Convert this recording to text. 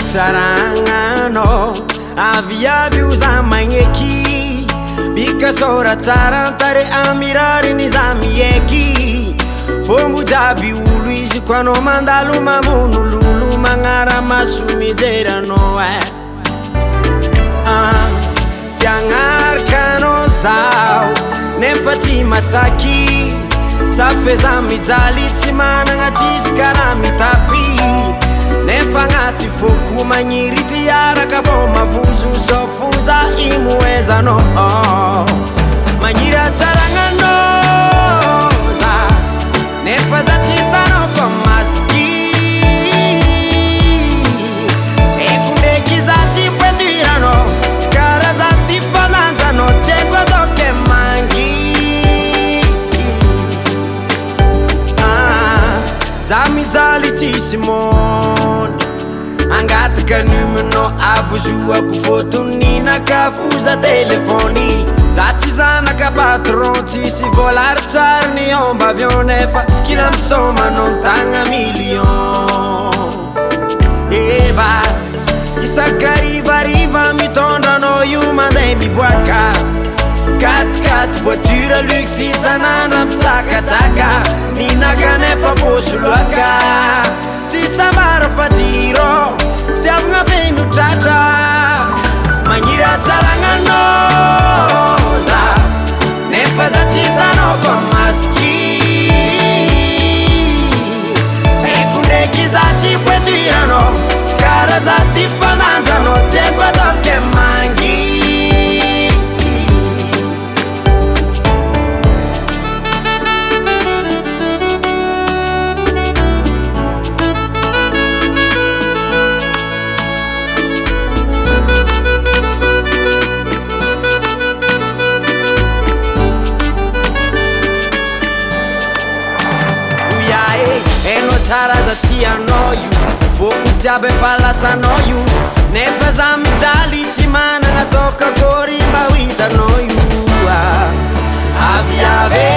sarangano aviavy za magneky bika soratsara tare amirariny za mieky fombo jiaby olo izy ko anao mandalo mamono lolo magnara masomijery anao tiagnarikano zao nefa tsy masaky safeza mijaly tsy managna tsisy karaha mitapy nefa agnaty foko magniry tiaraka vao mavozo zao foza imoezanao magniry atsaragnanao za nefa za tsy hitanao fa masiky eko ndraiky za tsy poeturanao tsy karaha za ty falanjanao tsy haiko atao ke mangy za mijaly tsisy mony angataka numenao avozoako fotony nakafoza telefony za tsy zanaka patron tsisy volaritsary ny omba avion nefa kila misomanao ntagna million eva isakarivariva mitondranao io manday miboaka katikaty voiture luxe isanandro mitsakatsaka ninaka nefa bosoloaka tsy samara fatiro fitiavagna feno tratra magniry atsaragnanao za nefa za tsy hitanao fa masiky eko ndraiky za tsy poeturanao sy karaha za ty falanjanao tsy haiko atao ke mangy tsara za tianao io foko jiaby falasanao io nefa za mijaly tsy managna tokakory mba ho hitanao io aviave